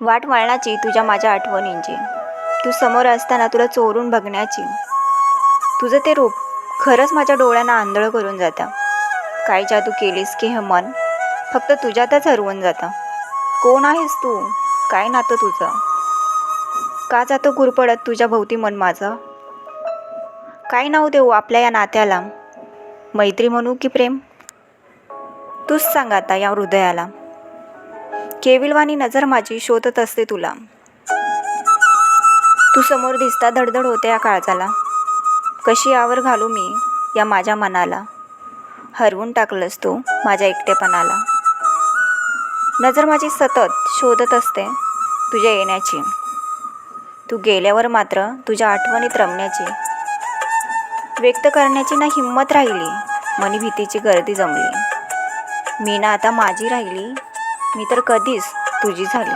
वाट वळणाची तुझ्या माझ्या आठवणींची, तू समोर असताना तुला चोरून बघण्याची. तुझं ते रूप खरंच माझ्या डोळ्यांना आंधळं करून जातं. काय जादू केलीस की हे मन फक्त तुझ्यातच हरवून जातं. कोण आहेस तू? काय नातं तुझं? का जातं गुरपडत तुझ्या भोवती मन माझं? काय नाव देऊ आपल्या या नात्याला? मैत्री म्हणू की प्रेम? तूच सांग आता या हृदयाला. केविलवाणी नजर माझी शोधत असते तुला. तू समोर दिसता धडधड होते या काळजाला. कशी आवर घालू मी या माझ्या मनाला? हरवून टाकलंस तू माझ्या एकटेपणाला. नजर माझी सतत शोधत असते तुझ्या येण्याची. तू गेल्यावर मात्र तुझ्या आठवणीत रमण्याची. व्यक्त करण्याची ना हिंमत राहिली, मनी भीतीची गर्दी जमली. मी ना आता माझी राहिली, मी तर कधीच तुझी झाली.